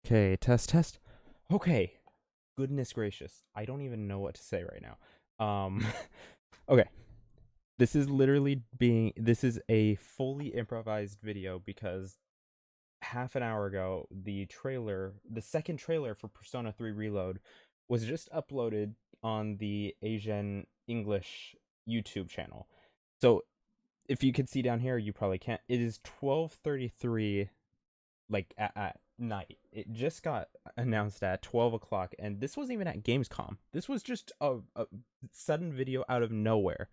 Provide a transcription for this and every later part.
Okay, test, test. Okay, goodness gracious. I don't even know what to say right now. Okay. This is a fully improvised video because half an hour ago, the second trailer for Persona 3 Reload was just uploaded on the Asian English YouTube channel. So, if you can see down here, you probably can't. It is 12:33 like at night. It just got announced at 12 o'clock, and this wasn't even at Gamescom. This was just a sudden video out of nowhere.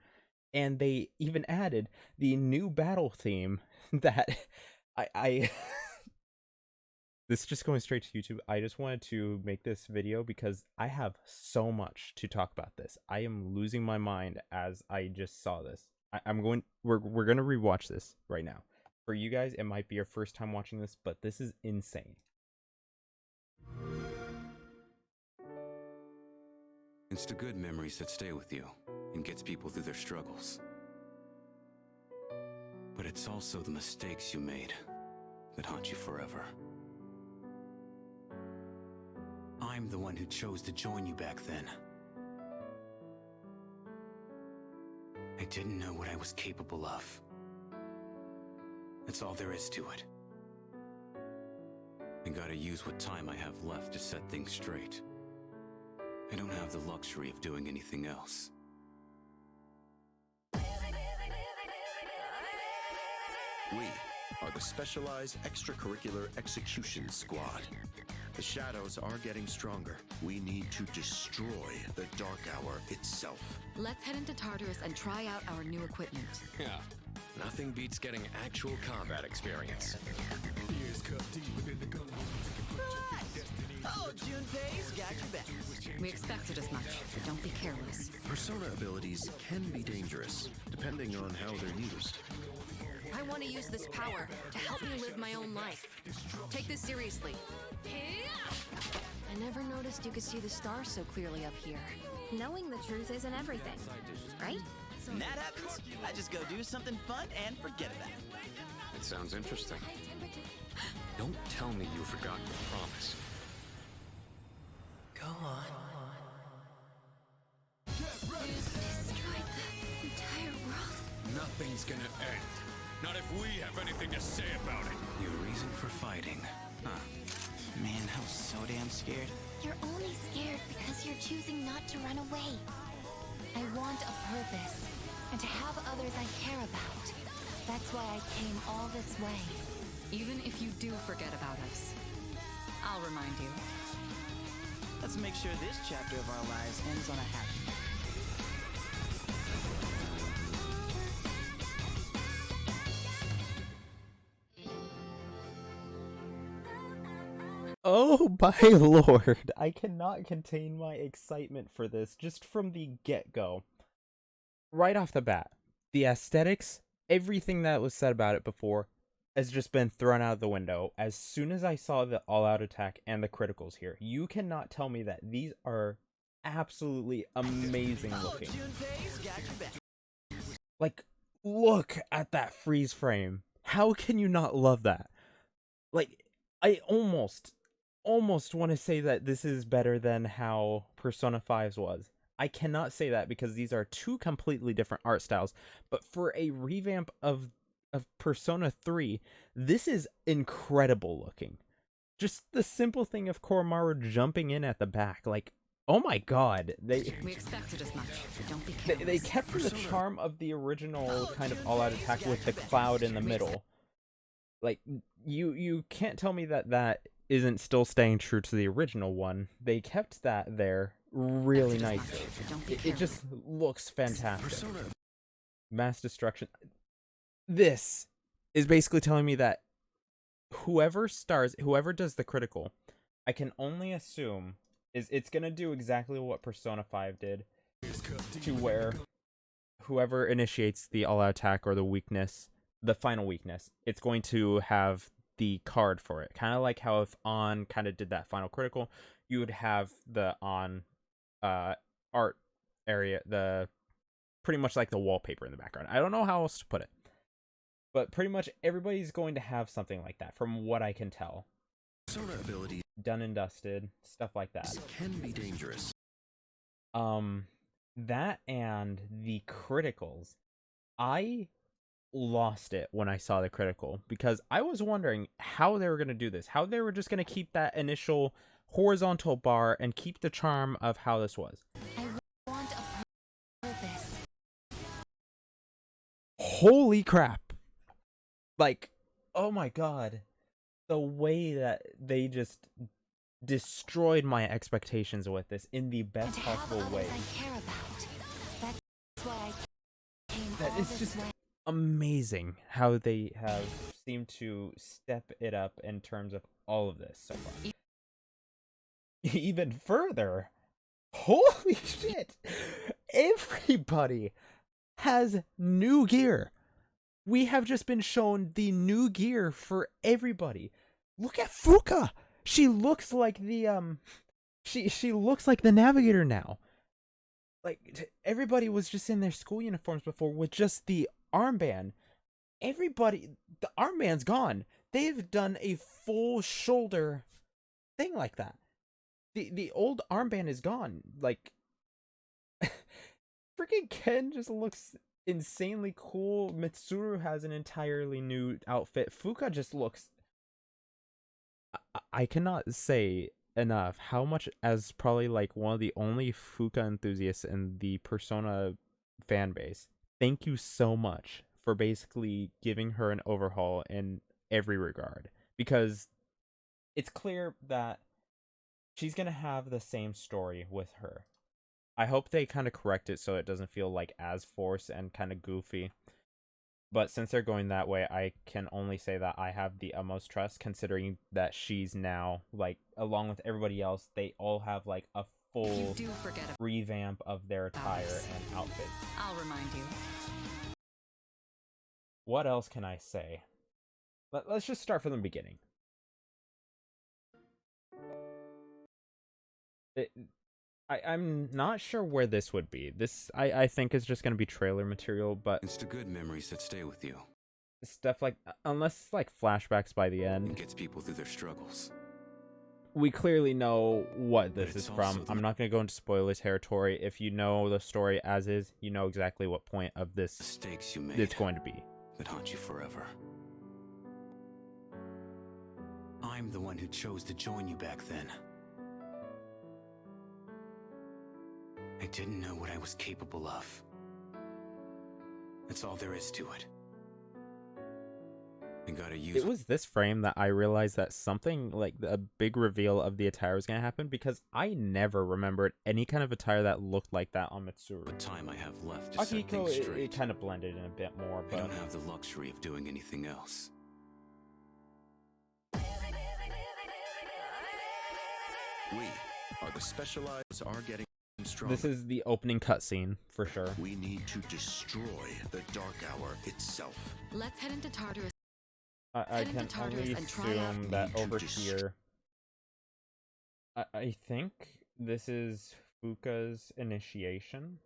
And they even added the new battle theme that I this is just going straight to YouTube. I just wanted to make this video because I have so much to talk about this. I am losing my mind as I just saw this. We're gonna rewatch this right now. For you guys, it might be your first time watching this, but this is insane. It's the good memories that stay with you and gets people through their struggles. But it's also the mistakes you made that haunt you forever. I'm the one who chose to join you back then. I didn't know what I was capable of. That's all there is to it. I gotta use what time I have left to set things straight. I don't have the luxury of doing anything else. We are the Specialized Extracurricular Execution Squad. The shadows are getting stronger. We need to destroy the Dark Hour itself. Let's head into Tartarus and try out our new equipment. Yeah, nothing beats getting actual combat experience. Oh, Junpei's got your back. We expected as much, but don't be careless. Persona abilities can be dangerous, depending on how they're used. I want to use this power to help me live my own life. Take this seriously. I never noticed you could see the stars so clearly up here. Knowing the truth isn't everything, right? When that happens, I just go do something fun and forget about it. It sounds interesting. Don't tell me you've forgotten your promise. Go on. Destroyed the entire world. Nothing's gonna end. Not if we have anything to say about it. Your reason for fighting, huh? Man, I was so damn scared. You're only scared because you're choosing not to run away. I want a purpose, and to have others I care about. That's why I came all this way. Even if you do forget about us, I'll remind you. Let's make sure this chapter of our lives ends on a happy note. Oh my lord, I cannot contain my excitement for this just from the get-go. Right off the bat, the aesthetics, everything that was said about it before, has just been thrown out the window as soon as I saw the all-out attack and the criticals here. You cannot tell me that these are absolutely amazing looking. Junpei's got your back. Like, look at that freeze frame. How can you not love that? Like, I almost want to say that this is better than how Persona 5's was. I cannot say that because these are two completely different art styles, but for a revamp of Persona 3, this is incredible looking. Just the simple thing of Koromaru jumping in at the back, like, oh my god, We expected as much, but don't be careless. they kept the charm of the original kind of all-out attack with the cloud in the middle. Like, you can't tell me that isn't still staying true to the original one. They kept that there really nicely. It just looks fantastic. Mass destruction. This is basically telling me that whoever does the critical, I can only assume it's gonna do exactly what Persona 5 did, to where whoever initiates the all-out attack or the weakness, the final weakness, it's going to have the card for it. Kind of like how if On kind of did that final critical, you would have the On art area, the pretty much like the wallpaper in the background. I don't know how else to put it, but pretty much everybody's going to have something like that from what I can tell. Persona abilities done and dusted, stuff like that. Can be dangerous. That and the criticals. I lost it when I saw the critical because I was wondering how they were going to do this, how they were just going to keep that initial horizontal bar and keep the charm of how this was. I want a purpose. Holy crap. Like, oh my god. The way that they just destroyed my expectations with this in the best possible way. I care about. That's why I came That all is this just way. amazing how they have seemed to step it up in terms of all of this so far. Even further, holy shit, everybody has new gear. We have just been shown the new gear for everybody. Look at Fuka. She looks like the she looks like the navigator now. Like, everybody was just in their school uniforms before with just the armband. Everybody, the armband's gone. They've done a full shoulder thing like that. The old armband is gone. Like, freaking Ken just looks insanely cool. Mitsuru has an entirely new outfit. Fuka just looks... I cannot say enough how much, as probably like one of the only Fuka enthusiasts in the Persona fan base, thank you so much for basically giving her an overhaul in every regard, because it's clear that she's gonna have the same story with her. I hope they kind of correct it so it doesn't feel like as forced and kind of goofy. But since they're going that way, I can only say that I have the utmost trust, considering that she's now, like, along with everybody else, they all have, like, a full revamp of their attire and outfits. I'll remind you. What else can I say? Let's just start from the beginning. I'm not sure where this would be. This, I think, is just going to be trailer material, but... It's the good memories that stay with you. Stuff like... Unless, like, flashbacks by the end. It gets people through their struggles. We clearly know what this is from. I'm not going to go into spoiler territory. If you know the story as is, you know exactly what point of this Mistakes you made it's going to be. that haunt you forever. I'm the one who chose to join you back then. I didn't know what I was capable of. That's all there is to it. I gotta use It was this frame that I realized that something like a big reveal of the attire was going to happen, because I never remembered any kind of attire that looked like that on Mitsuru. what time I have left to set Akihiko, things straight. it kind of blended in a bit more, I but... don't have the luxury of doing anything else. We are the specialized are getting stronger. This is the opening cutscene, for sure. We need to destroy the Dark Hour itself. Let's head into Tartarus. I Head into can Tartarus only and try out- assume that Need to over dis- here... I think this is Fuka's initiation,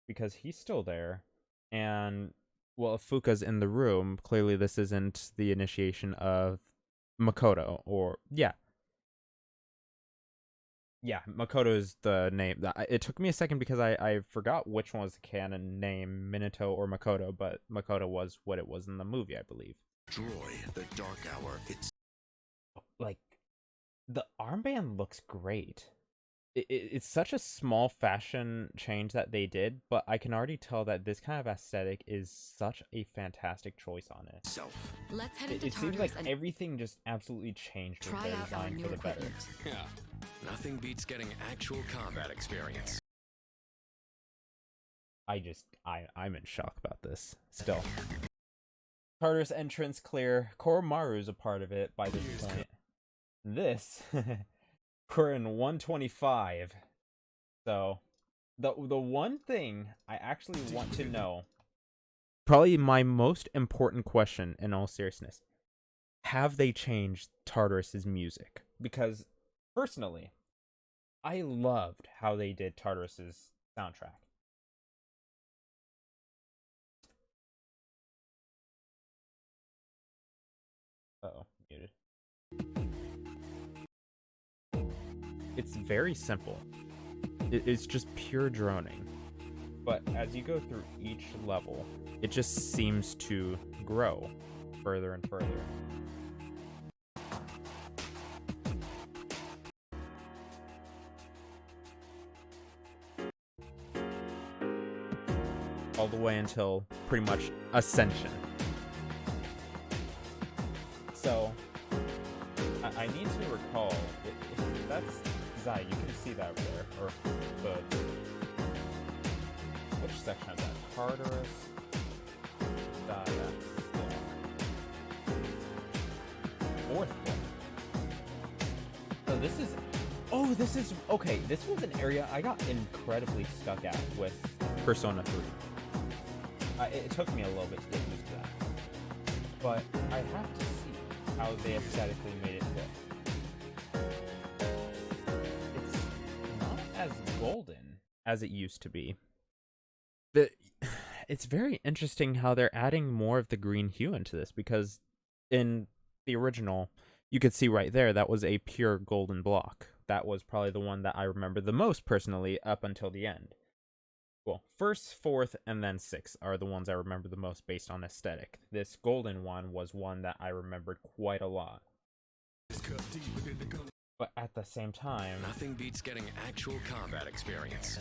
because he's still there. And, well, if Fuka's in the room, clearly this isn't the initiation of Makoto, or... Yeah. Yeah, Makoto is the name. It took me a second because I forgot which one was the canon name, Minato or Makoto, but Makoto was what it was in the movie, I believe. Destroy the Dark Hour itself. Like, the armband looks great. It's such a small fashion change that they did, but I can already tell that this kind of aesthetic is such a fantastic choice on it. Let's head It into seems Tartarus like and everything just absolutely changed with try their out our design new for the better. equipment. Yeah. Nothing beats getting actual combat experience. I'm in shock about this still. Tartarus entrance clear. Koromaru's a part of it by this point. This, we're in 125. So, the one thing I actually want to know, probably my most important question in all seriousness, have they changed Tartarus's music? Because, personally, I loved how they did Tartarus's soundtrack. Uh-oh, muted. it's very simple. It's just pure droning. But as you go through each level, it just seems to grow further and further. All the way until pretty much Ascension. So, I need to recall, if that's Zai, you can see that over there, or the, which section is that? Tartarus, Zai, fourth one. So this is, okay, this was an area I got incredibly stuck at with Persona 3. It took me a little bit to get used to that. But I have to see how they aesthetically made it look. It's not as golden as it used to be. It's very interesting how they're adding more of the green hue into this, because in the original, you could see right there, that was a pure golden block. That was probably the one that I remember the most personally up until the end. Well, first, fourth, and then sixth are the ones I remember the most based on aesthetic. This golden one was one that I remembered quite a lot. But at the same time, Nothing beats getting actual combat experience.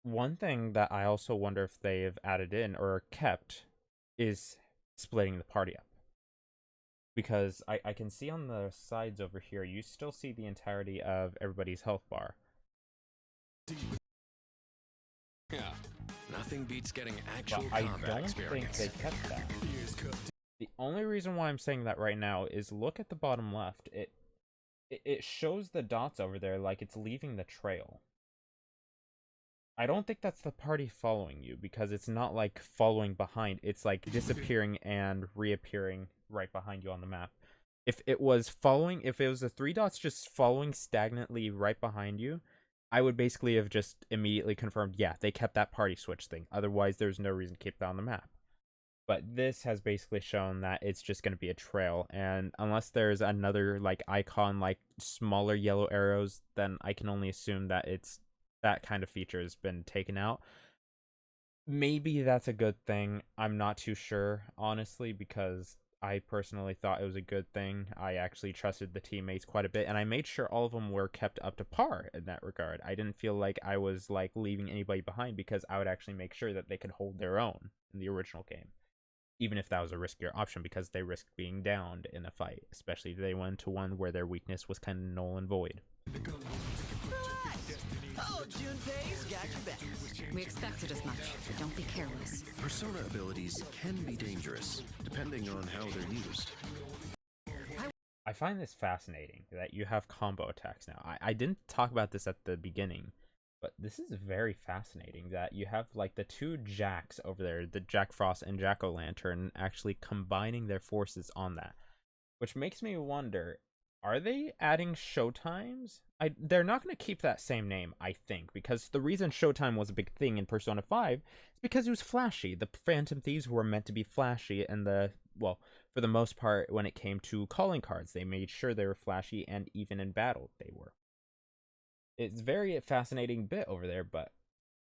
one thing that I also wonder if they have added in or kept is splitting the party up. Because I can see on the sides over here, you still see the entirety of everybody's health bar. Yeah. Nothing beats getting actual But I combat don't experience. think they kept that. The only reason why I'm saying that right now is look at the bottom left. It shows the dots over there like it's leaving the trail. I don't think that's the party following you, because it's not like following behind. It's like disappearing and reappearing right behind you on the map. If it was the three dots just following stagnantly right behind you, I would basically have just immediately confirmed, yeah, they kept that party switch thing. Otherwise, there's no reason to keep that on the map. But this has basically shown that it's just going to be a trail, and unless there's another like icon, like smaller yellow arrows, then I can only assume that that kind of feature has been taken out. Maybe that's a good thing. I'm not too sure, honestly, because I personally thought it was a good thing. I actually trusted the teammates quite a bit, and I made sure all of them were kept up to par in that regard. I didn't feel like I was like leaving anybody behind, because I would actually make sure that they could hold their own in the original game, even if that was a riskier option, because they risked being downed in a fight, especially if they went into one where their weakness was kind of null and void. Oh, Junpei's got your back. We expected as much, but don't be careless. Persona abilities can be dangerous, depending on how they're used. I find this fascinating that you have combo attacks now. I didn't talk about this at the beginning, but this is very fascinating that you have like the two Jacks over there, the Jack Frost and Jack-O-Lantern, actually combining their forces on that. Which makes me wonder, are they adding Showtimes? They're not going to keep that same name, I think, because the reason Showtime was a big thing in Persona 5 is because it was flashy. The Phantom Thieves were meant to be flashy, and for the most part, when it came to calling cards, they made sure they were flashy, and even in battle, they were. It's very fascinating bit over there, but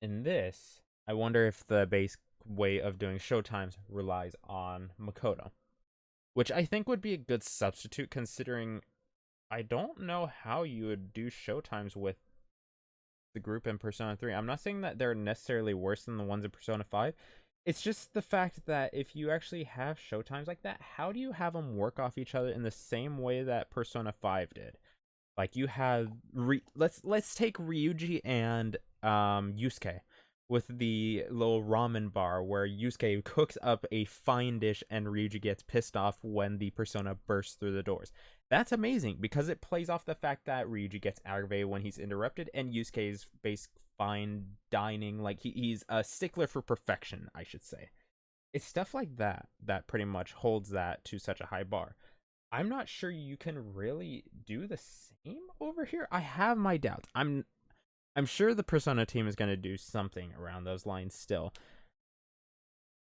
in this, I wonder if the base way of doing Showtimes relies on Makoto, which I think would be a good substitute, considering I don't know how you would do Showtimes with the group in Persona 3. I'm not saying that they're necessarily worse than the ones in Persona 5. It's just the fact that if you actually have Showtimes like that, how do you have them work off each other in the same way that Persona 5 did? Like you have let's take Ryuji and Yusuke with the little ramen bar where Yusuke cooks up a fine dish and Ryuji gets pissed off when the persona bursts through the doors. That's amazing because it plays off the fact that Ryuji gets aggravated when he's interrupted, and Yusuke is basic fine dining, like he's a stickler for perfection, I should say. It's stuff like that that pretty much holds that to such a high bar. I'm not sure you can really do the same over here. I have my doubts. I'm sure the Persona team is going to do something around those lines still.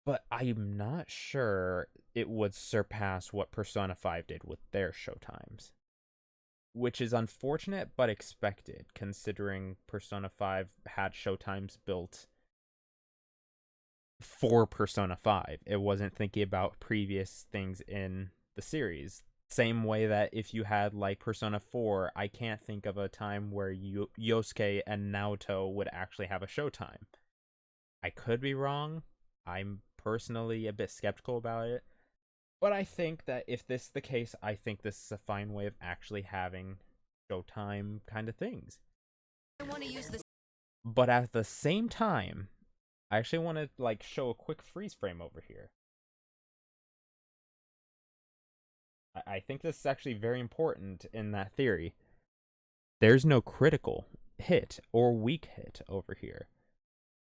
But I'm not sure it would surpass what Persona 5 did with their Showtimes. which is unfortunate but expected, considering Persona 5 had Showtimes built for Persona 5. It wasn't thinking about previous things in the series. Same way that if you had like Persona 4, I can't think of a time where Yosuke and Naoto would actually have a Showtime. I could be wrong. I'm personally a bit skeptical about it. But I think that if this is the case, I think this is a fine way of actually having Showtime kind of things. I want to use this. But at the same time, I actually want to like show a quick freeze frame over here. I think this is actually very important in that theory. There's no critical hit or weak hit over here,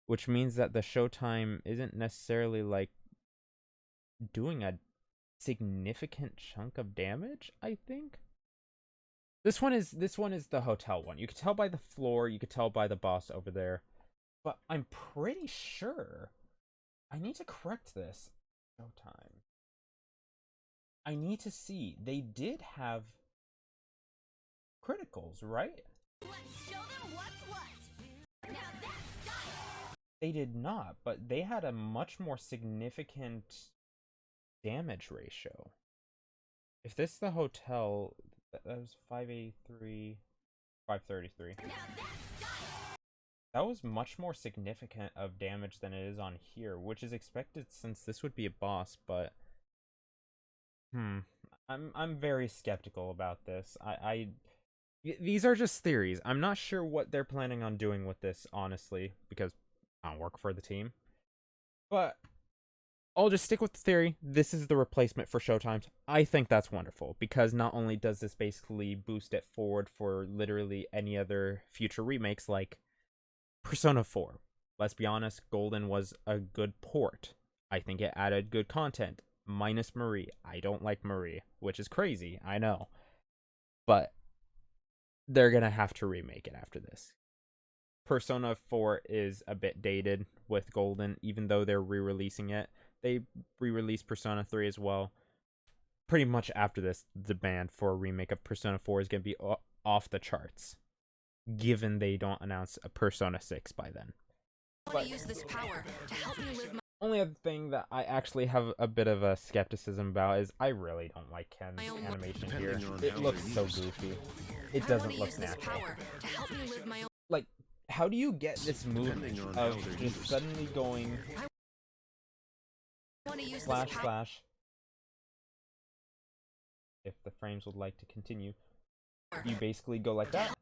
which means that the Showtime isn't necessarily like doing a significant chunk of damage. I think this one is the hotel one. You could tell by the floor, you could tell by the boss over there, but I'm pretty sure I need to correct this. Showtime, I need to see. They did have criticals, right? Let's show them what's what. Now that's style. They did not, but they had a much more significant damage ratio. If this is the hotel, that was 583, 533. Now that's style. That was much more significant of damage than it is on here, which is expected since this would be a boss, but I'm very skeptical about this. These are just theories. I'm not sure what they're planning on doing with this, honestly, because I don't work for the team. But I'll just stick with the theory. This is the replacement for Showtimes. I think that's wonderful, because not only does this basically boost it forward for literally any other future remakes like Persona 4. Let's be honest, Golden was a good port. I think it added good content. Minus Marie. I don't like Marie, which is crazy, I know. But they're gonna have to remake it after this. Persona 4 is a bit dated with Golden, even though they're re-releasing it. They re-released Persona 3 as well. Pretty much after this, the demand for a remake of Persona 4 is gonna be off the charts, given they don't announce a Persona 6 by then. I want to use this power to help me live my Only other thing that I actually have a bit of a skepticism about is I really don't like Ken's animation here. It looks so goofy. It doesn't look natural. power to help me live my own. Like, how do you get this movement of just suddenly going I want to use slash this power. slash? If the frames would like to continue, you basically go like that.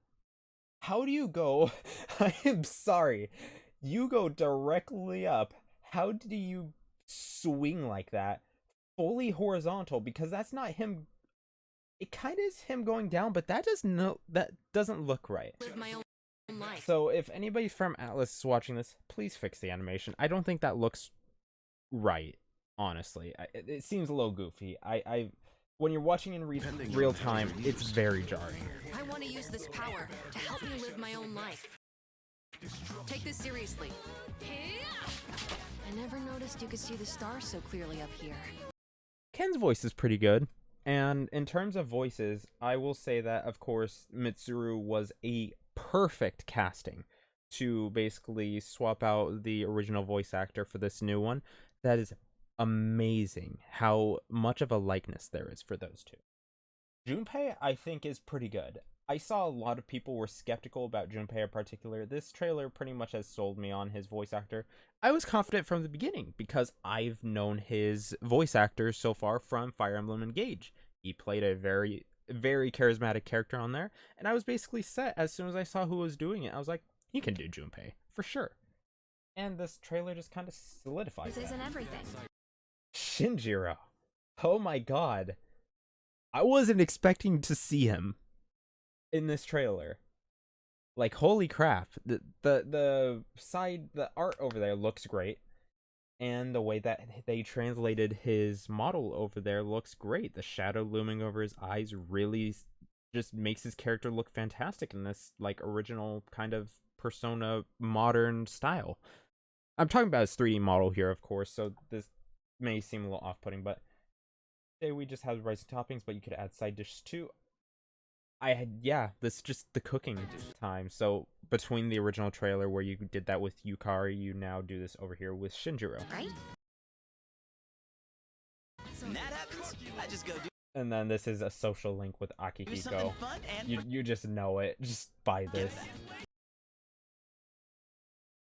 How do you go? I am sorry. You go directly up. How do you swing like that? Fully horizontal, because that's not him. It kind of is him going down, but that doesn't look right. Live my own life. So if anybody from Atlus is watching this, please fix the animation. I don't think that looks right, honestly. It seems a little goofy. When you're watching in real time, it's very jarring. I want to use this power to help me live my own life. Take this seriously. I never noticed you could see the stars so clearly up here. Ken's voice is pretty good. And in terms of voices, I will say that, of course, Mitsuru was a perfect casting to basically swap out the original voice actor for this new one. That is amazing how much of a likeness there is for those two. Junpei, I think, is pretty good. I saw a lot of people were skeptical about Junpei in particular. This trailer pretty much has sold me on his voice actor. I was confident from the beginning because I've known his voice actors so far from Fire Emblem Engage. He played a very, very charismatic character on there, and I was basically set as soon as I saw who was doing it. I was like, he can do Junpei, for sure. And this trailer just kind of solidifies This that. isn't everything. Shinjiro. Oh my god. I wasn't expecting to see him in this trailer. Like, holy crap. The art over there looks great. And the way that they translated his model over there looks great. The shadow looming over his eyes really just makes his character look fantastic in this, like, original kind of Persona modern style. I'm talking about his 3D model here, of course, so this may seem a little off-putting, but say we just have rice and toppings, but you could add side dishes too. I had, yeah, this is just the cooking time. So between the original trailer where you did that with Yukari, you now do this over here with Shinjiro. Right? When that happens, I just go do And then this is a social link with something Akihiko. fun and You just know it. Just buy this.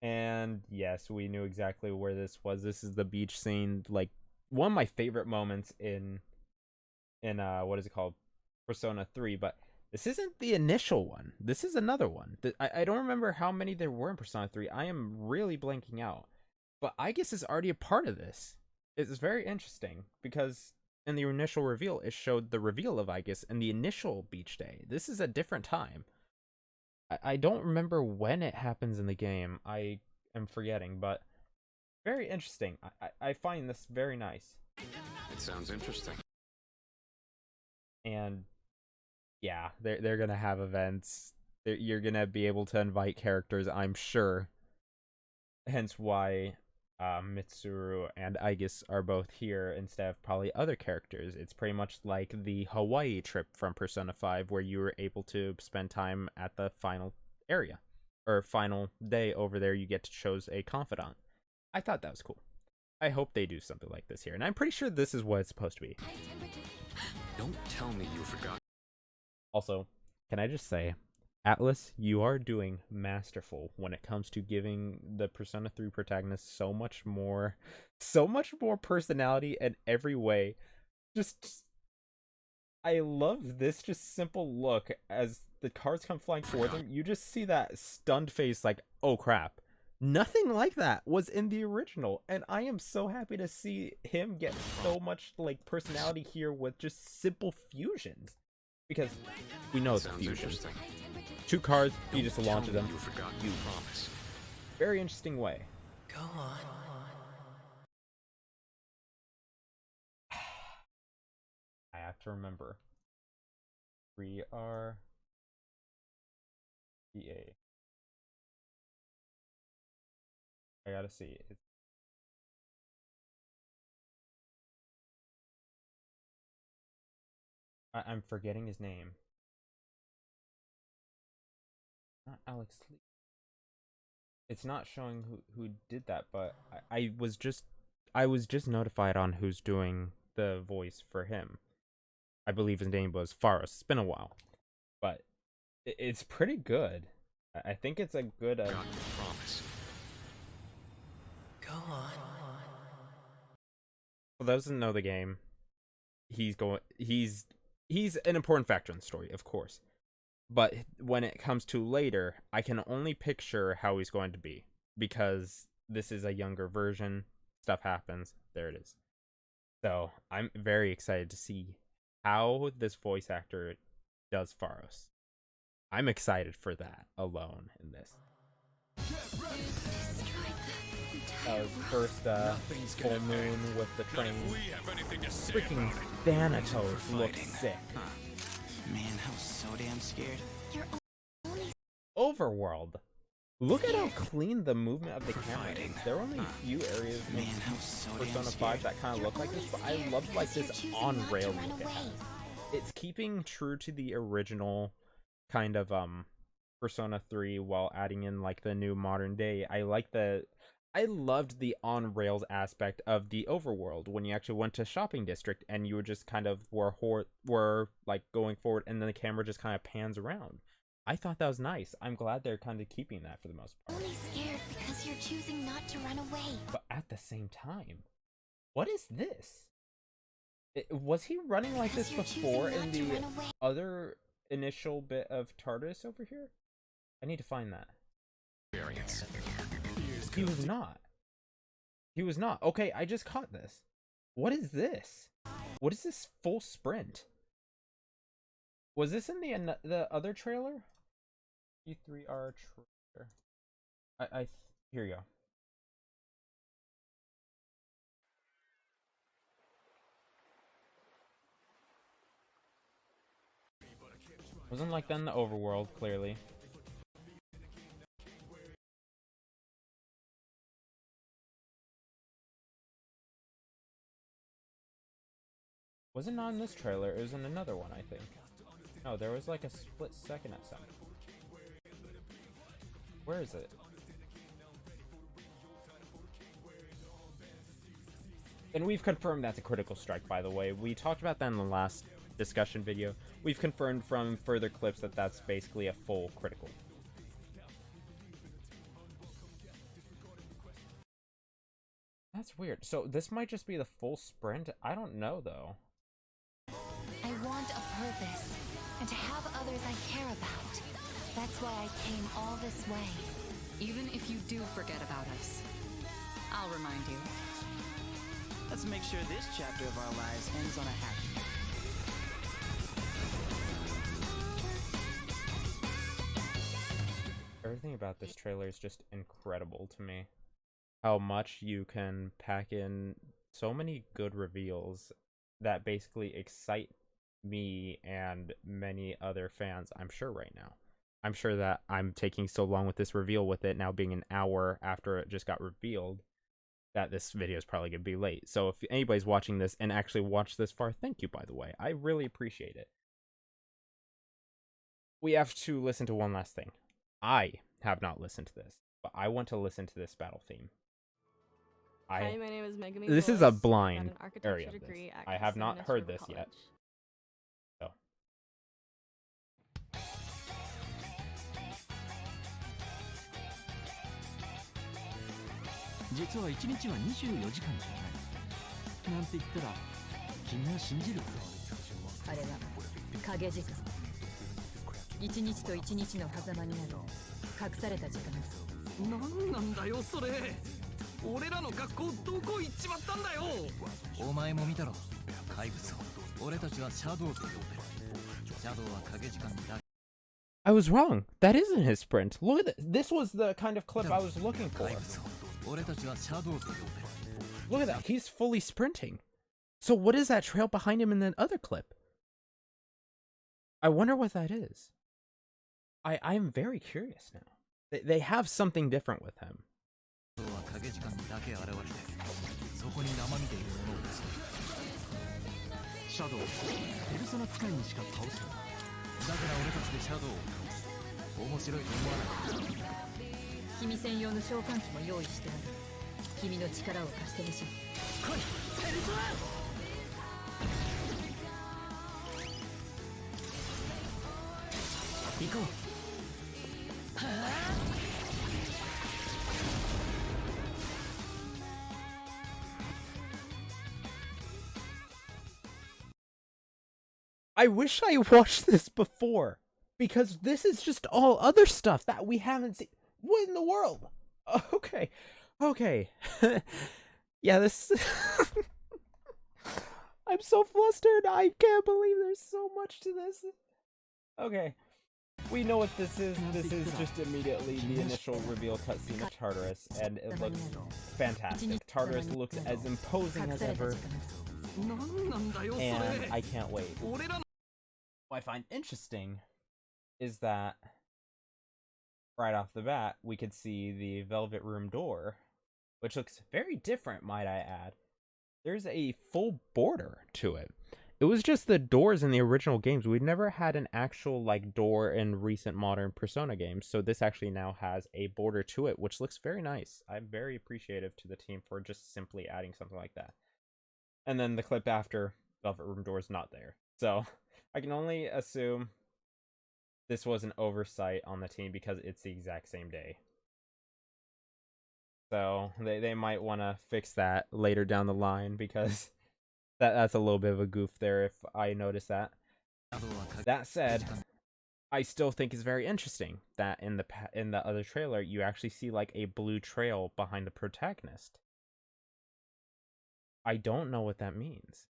And yes, we knew exactly where this was. This is the beach scene. Like, one of my favorite moments in what is it called? Persona 3, but this isn't the initial one. This is another one. I don't remember how many there were in Persona 3. I am really blanking out. But I guess is already a part of this. It's very interesting because in the initial reveal, it showed the reveal of Aegis in the initial beach day. This is a different time. I don't remember when it happens in the game. I am forgetting, but very interesting. I find this very nice. It sounds interesting. And yeah, they're gonna have events. You're gonna be able to invite characters, I'm sure. Hence why Mitsuru and Aegis are both here instead of probably other characters. It's pretty much like the Hawaii trip from Persona 5 where you were able to spend time at the final area. Or final day over there, you get to choose a confidant. I thought that was cool. I hope they do something like this here. And I'm pretty sure this is what it's supposed to be. Don't tell me you forgot. Also, can I just say, Atlus, you are doing masterful when it comes to giving the Persona 3 protagonist so much more personality in every way. Just, I love this just simple look as the cards come flying toward them. You just see that stunned face like, oh crap. Nothing like that was in the original, and I am so happy to see him get so much like personality here with just simple fusions. Because we know it's a fusion. 2 cards, he just launches them. You forgot. You promise. Very interesting way. go on. I have to remember. 3R EA. I gotta see. I'm forgetting his name. Not Alex Lee. It's not showing who did that, but I was just notified on who's doing the voice for him. I believe his name was Faros. It's been a while, but it's pretty good. I think it's a good. Got your promise. Go on. For those that know the game, he's an important factor in the story, of course. But when it comes to later, I can only picture how he's going to be because this is a younger version. Stuff happens. There it is. So I'm very excited to see how this voice actor does Faros. I'm excited for that alone in this. That was first full moon with the train. Freaking Thanatos looks sick. Man, I was so damn scared. Overworld. Look at how clean the movement of the camera is. There are only a few areas in Man, I was so damn Persona 5 scared. that kind of look like this, but I love like this on-rail look it has. It's keeping true to the original kind of Persona 3 while adding in like the new modern day. I loved the on-rails aspect of the overworld when you actually went to shopping district and you were just kind of were like going forward and then the camera just kind of pans around. I thought that was nice. I'm glad they're kind of keeping that for the most part. Only scared because you're choosing not to run away. But at the same time, what is this? Was he running like this before in the other initial bit of TARDIS over here? I need to find that. Experience. He was not. He was not. Okay, I just caught this. What is this? What is this full sprint? Was this in the other trailer? E3R trailer. Here you go. Wasn't like that in the overworld, clearly. Was it not in this trailer? It was in another one, I think. No, there was like a split second at some. Where is it? And we've confirmed that's a critical strike, by the way. We talked about that in the last discussion video. We've confirmed from further clips that that's basically a full critical. That's weird. So this might just be the full sprint? I don't know, though. I want a purpose, and to have others I care about. That's why I came all this way. Even if you do forget about us, I'll remind you. Let's make sure this chapter of our lives ends on a happy note. Everything about this trailer is just incredible to me. How much you can pack in so many good reveals that basically excite me and many other fans, I'm sure, right now. I'm sure that I'm taking so long with this reveal, with it now being an hour after it just got revealed, that this video is probably going to be late. So if anybody's watching this and actually watched this far, thank you, by the way. I really appreciate it. We have to listen to one last thing. I have not listened to this, but I want to listen to this battle theme. Hi, my name is Megami. This is a blind area of this. Degree at I have not heard this yet. So. 実は1日は24時間じゃないなんて言ったら君は信じるかあれは影時間一日と一日の狭間になる隠された時間何なんだよそれ俺らの学校どこ行っちまったんだよお前も見たろ怪物を俺たちはシャドウと呼べるシャドウは影時間だ I was wrong. That isn't his sprint. Look at this. This was the kind of clip I was looking for. Look at that. He's fully sprinting. So what is that trail behind him in the other clip? I wonder what that is. I'm very curious now. They have something different with him. Shadow, ペルソナ使いにしか倒せないだから俺たちでシャドウを倒す面白いと思わない君専用の召喚機も用意してある君の力を貸してほしい来いペルソナ行こうはあ I wish I watched this before, because this is just all other stuff that we haven't seen. What in the world? Okay. Yeah, this... I'm so flustered. I can't believe there's so much to this. Okay. We know what this is. This is just immediately the initial reveal cutscene of Tartarus, and it looks fantastic. Tartarus looks as imposing as ever, and I can't wait. What I find interesting is that right off the bat, we could see the Velvet Room door, which looks very different, might I add. There's a full border to it. It was just the doors in the original games. We'd never had an actual like door in recent modern Persona games, so this actually now has a border to it, which looks very nice. I'm very appreciative to the team for just simply adding something like that. And then the clip after, Velvet Room door is not there. So I can only assume this was an oversight on the team because it's the exact same day. So they might want to fix that later down the line because that's a little bit of a goof there if I notice that. That said, I still think it's very interesting that in the other trailer you actually see like a blue trail behind the protagonist. I don't know what that means.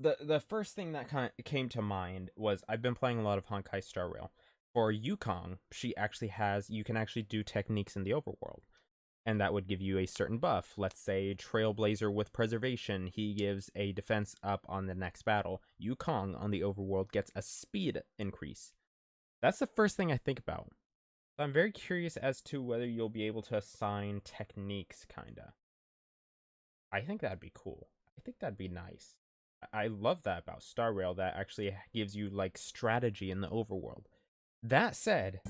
The first thing that kind of came to mind was I've been playing a lot of Honkai Star Rail. For Yukong, she actually has, you can actually do techniques in the overworld. And that would give you a certain buff. Let's say Trailblazer with Preservation, he gives a defense up on the next battle. Yukong on the overworld gets a speed increase. That's the first thing I think about. So I'm very curious as to whether you'll be able to assign techniques, kinda. I think that'd be cool. I think that'd be nice. I love that about Star Rail, that actually gives you like strategy in the overworld. That said,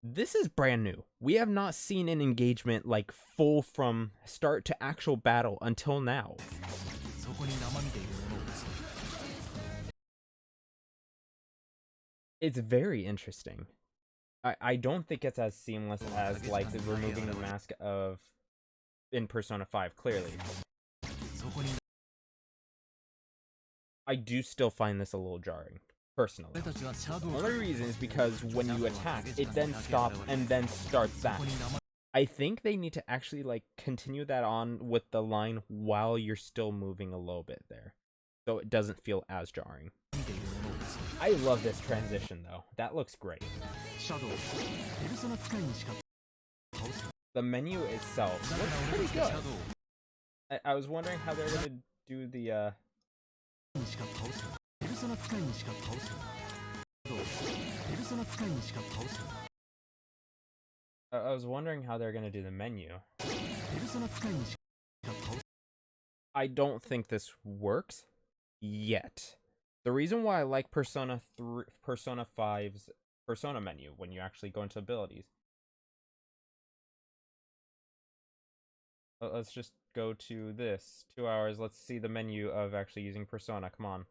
this is brand new. We have not seen an engagement like full from start to actual battle until now. It's very interesting. I don't think it's as seamless as like removing the mask of in Persona 5, clearly. I do still find this a little jarring, personally. The only reason is because when you attack, it then stops and then starts that. I think they need to actually like continue that on with the line while you're still moving a little bit there, so it doesn't feel as jarring. I love this transition though. That looks great. The menu itself looks pretty good. I was wondering how they're gonna do the I was wondering how they're gonna do the menu. I don't think this works yet. The reason why I like Persona 5's Persona menu when you actually go into abilities. Let's just go to this. 2 hours. Let's see the menu of actually using Persona. Come on.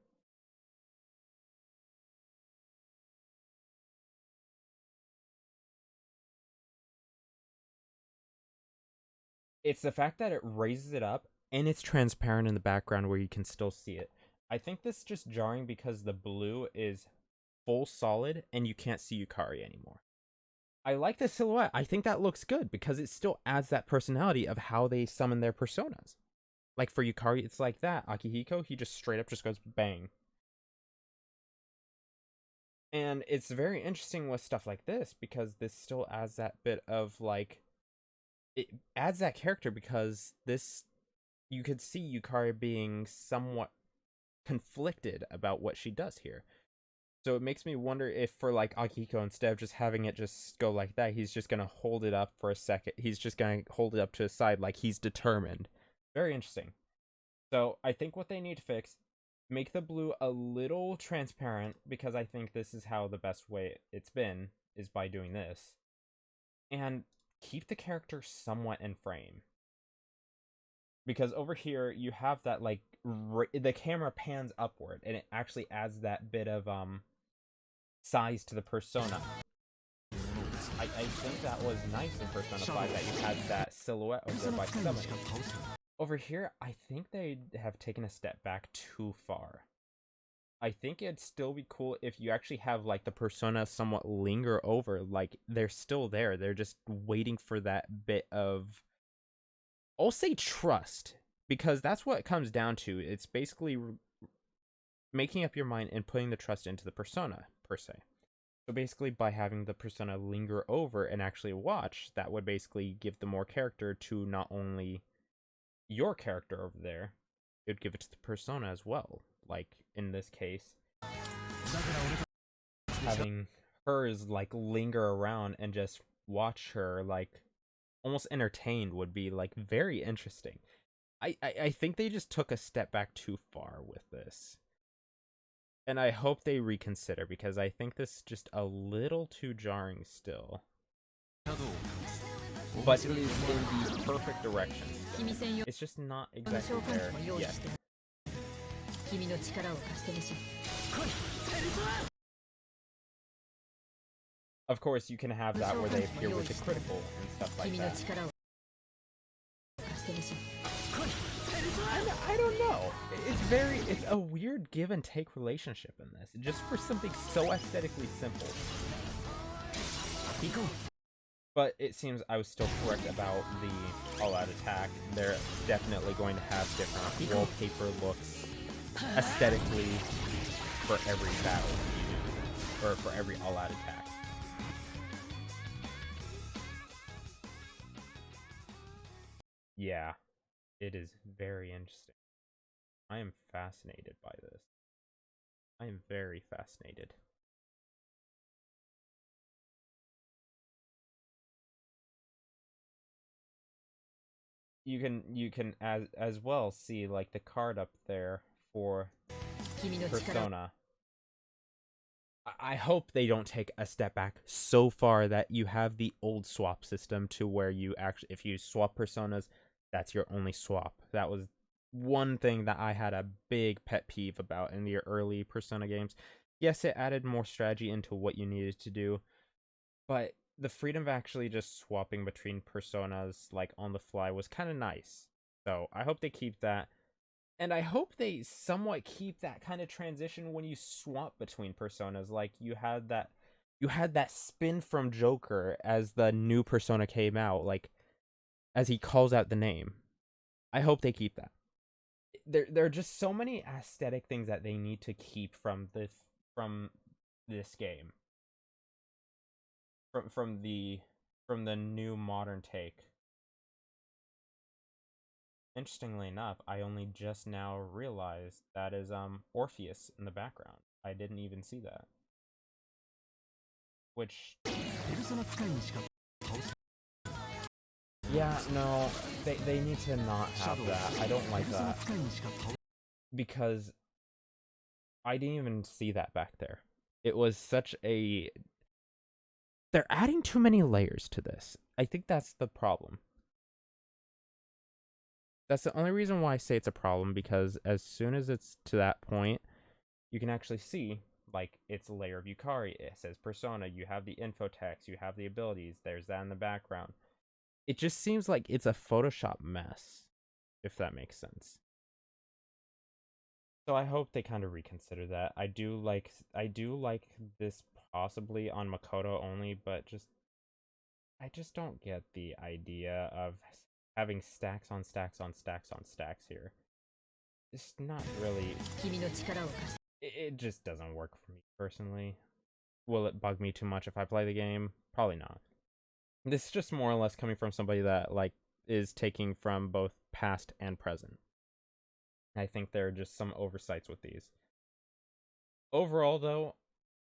It's the fact that it raises it up and it's transparent in the background where you can still see it. I think this is just jarring because the blue is full solid and you can't see Yukari anymore. I like the silhouette. I think that looks good because it still adds that personality of how they summon their personas. Like for Yukari, it's like that. Akihiko, he just straight up just goes bang. And it's very interesting with stuff like this because this still adds that bit of like, it adds that character because this, you could see Yukari being somewhat conflicted about what she does here. So it makes me wonder if for like Akihiko, instead of just having it just go like that, he's just gonna hold it up for a second. He's just gonna hold it up to his side like he's determined. Very interesting. So I think what they need to fix, make the blue a little transparent, because I think this is how the best way it's been, is by doing this. And keep the character somewhat in frame. Because over here, you have that, like, the camera pans upward, and it actually adds that bit of, size to the persona. I think that was nice in Persona 5, that you had that silhouette over there by summoning. Over here, I think they have taken a step back too far. I think it'd still be cool if you actually have, like, the persona somewhat linger over. Like, they're still there. They're just waiting for that bit of, I'll say, trust. Because that's what it comes down to. It's basically making up your mind and putting the trust into the persona, per se. So basically, by having the persona linger over and actually watch, that would basically give the more character to not only your character over there, it would give it to the persona as well. Like, in this case, having hers, like, linger around and just watch her, like, almost entertained would be, like, very interesting. I think they just took a step back too far with this. And I hope they reconsider, because I think this is just a little too jarring still. But it is in the perfect direction. It's just not exactly there yet. Of course, you can have that where they appear with the critical and stuff like that. I don't know. It's a weird give and take relationship in this, just for something so aesthetically simple. But it seems I was still correct about the all-out attack. They're definitely going to have different wallpaper looks aesthetically for every battle you do, or for every all-out attack. Yeah, it is very interesting. I am fascinated by this. I am very fascinated. you can as well see like the card up there for Persona. I hope they don't take a step back so far that you have the old swap system to where you actually, if you swap personas, that's your only swap. That was one thing that I had a big pet peeve about in the early Persona games. Yes, it added more strategy into what you needed to do, but the freedom of actually just swapping between personas like on the fly was kind of nice. So I hope they keep that. And I hope they somewhat keep that kind of transition when you swap between personas. Like you had that spin from Joker as the new persona came out, like as he calls out the name. I hope they keep that. There are just so many aesthetic things that they need to keep from this game. From the new modern take. Interestingly enough, I only just now realized that is Orpheus in the background. I didn't even see that. Which, yeah, no, they need to not have that. I don't like that. Because I didn't even see that back there. It was such a... They're adding too many layers to this. I think that's the problem. That's the only reason why I say it's a problem, because as soon as it's to that point, you can actually see, like, it's a layer of Yukari. It says Persona. You have the info text. You have the abilities. There's that in the background. It just seems like it's a Photoshop mess, if that makes sense. So I hope they kind of reconsider that. I do like this possibly on Makoto only, but I just don't get the idea of having stacks on stacks on stacks on stacks here. It's not really... It just doesn't work for me personally. Will it bug me too much if I play the game? Probably not. This is just more or less coming from somebody that like is taking from both past and present. I think there are just some oversights with these. Overall, though,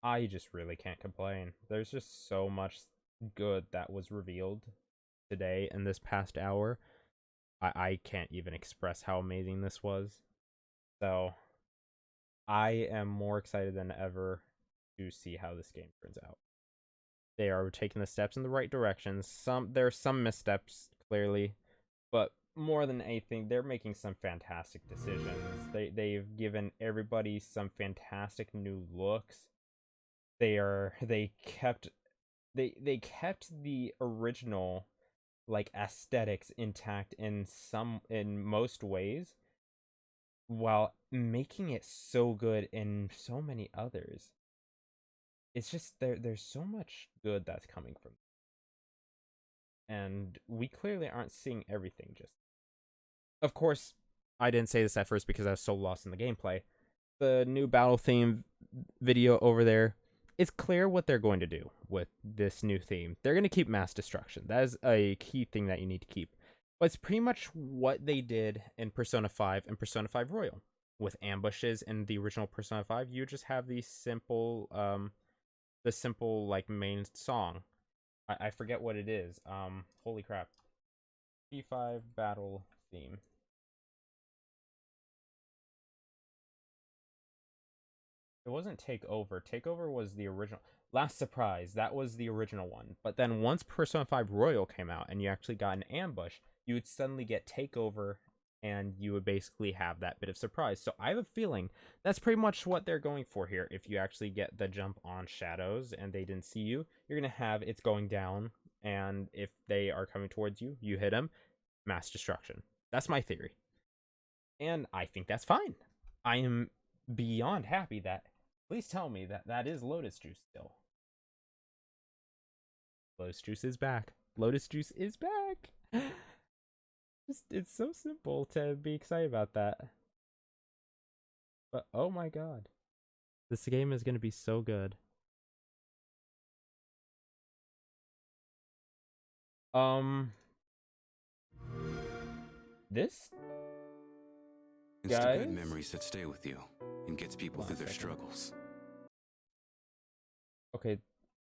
I just really can't complain. There's just so much good that was revealed today in this past hour. I can't even express how amazing this was. So, I am more excited than ever to see how this game turns out. They are taking the steps in the right direction. There are some missteps, clearly, but more than anything, they're making some fantastic decisions. They've given everybody some fantastic new looks. They kept the original like aesthetics intact in most ways, while making it so good in so many others. It's just there's so much good that's coming from it. And we clearly aren't seeing everything just. Of course, I didn't say this at first because I was so lost in the gameplay. The new battle theme video over there, it's clear what they're going to do with this new theme. They're going to keep mass destruction. That is a key thing that you need to keep. But it's pretty much what they did in Persona 5 and Persona 5 Royal. With ambushes in the original Persona 5, you just have the simple like main song. I forget what it is. Holy crap. P5 battle theme. It wasn't Take Over. Take Over was the original. Last Surprise, that was the original one. But then once Persona 5 Royal came out and you actually got an ambush, you would suddenly get Take Over and you would basically have that bit of surprise. So I have a feeling that's pretty much what they're going for here. If you actually get the jump on Shadows and they didn't see you, you're going to have it's going down. And if they are coming towards you, you hit them, mass destruction. That's my theory. And I think that's fine. I am beyond happy that... Please tell me that that is Lotus Juice still. Lotus Juice is back. Lotus Juice is back. It's so simple to be excited about that. But oh my god. This game is going to be so good. This? It's the good memories that stay with you and gets people through their struggles. Okay,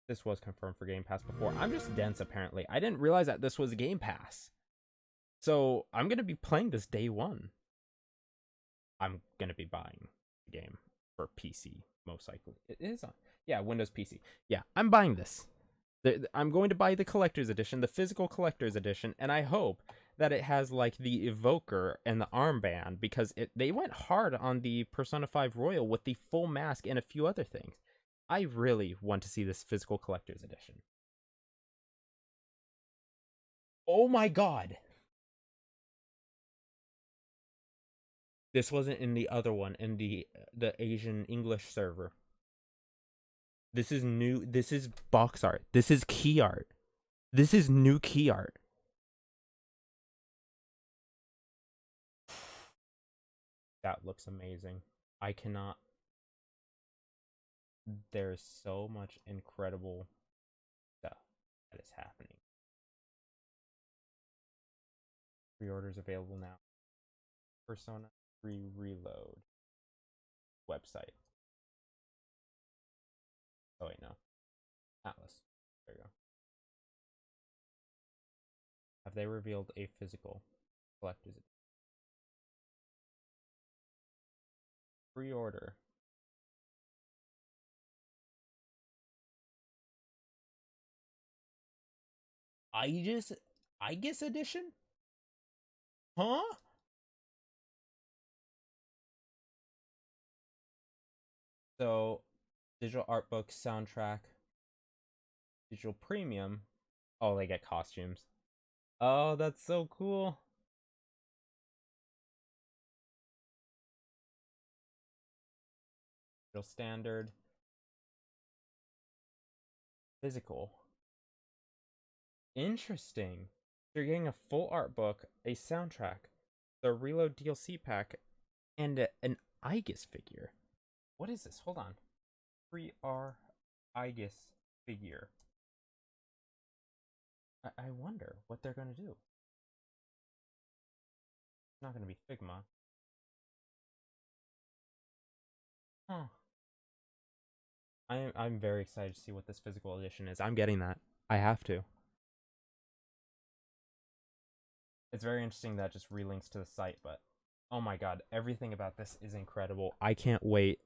this was confirmed for Game Pass before. I'm just dense, apparently. I didn't realize that this was Game Pass. So I'm gonna be playing this day one. I'm gonna be buying the game for PC, most likely. It is on, yeah, Windows PC. Yeah, I'm buying this. I'm going to buy the collector's edition, the physical collector's edition, and I hope that it has like the evoker and the armband, because they went hard on the Persona 5 Royal with the full mask and a few other things. I really want to see this physical collector's edition. Oh my god! This wasn't in the other one, in the Asian English server. This is new. This is box art. This is key art. This is new key art. That looks amazing. I cannot. There's so much incredible stuff that is happening. Pre-orders available now. Persona 3 Reload website. Oh wait, no. Atlus. There you go. Have they revealed a physical collector's edition? Pre-order. I guess edition? Huh? So, digital art book, soundtrack, digital premium. Oh, they get costumes. Oh, that's so cool. Digital standard. Physical. Interesting. You're getting a full art book, a soundtrack, the Reload DLC pack, and an Aegis figure. What is this? Hold on. 3R Aegis figure. I wonder what they're going to do. It's not going to be Figma. Huh. I'm very excited to see what this physical edition is. I'm getting that. I have to. It's very interesting that just relinks to the site, but oh my god, everything about this is incredible. I can't wait.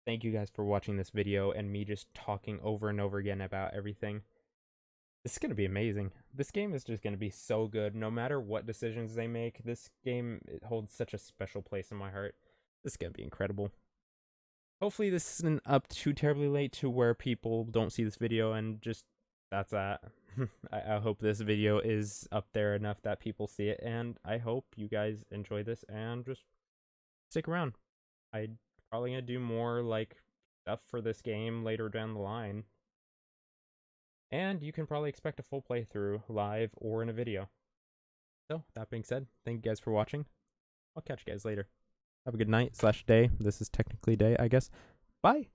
Thank you guys for watching this video and me just talking over and over again about everything. This is going to be amazing. This game is just going to be so good. No matter what decisions they make, this game, it holds such a special place in my heart. This is going to be incredible. Hopefully this isn't up too terribly late to where people don't see this video and just, that's that. I hope this video is up there enough that people see it, and I hope you guys enjoy this and just stick around. I'm probably going to do more like stuff for this game later down the line. And you can probably expect a full playthrough live or in a video. So, that being said, thank you guys for watching. I'll catch you guys later. Have a good night / day. This is technically day, I guess. Bye!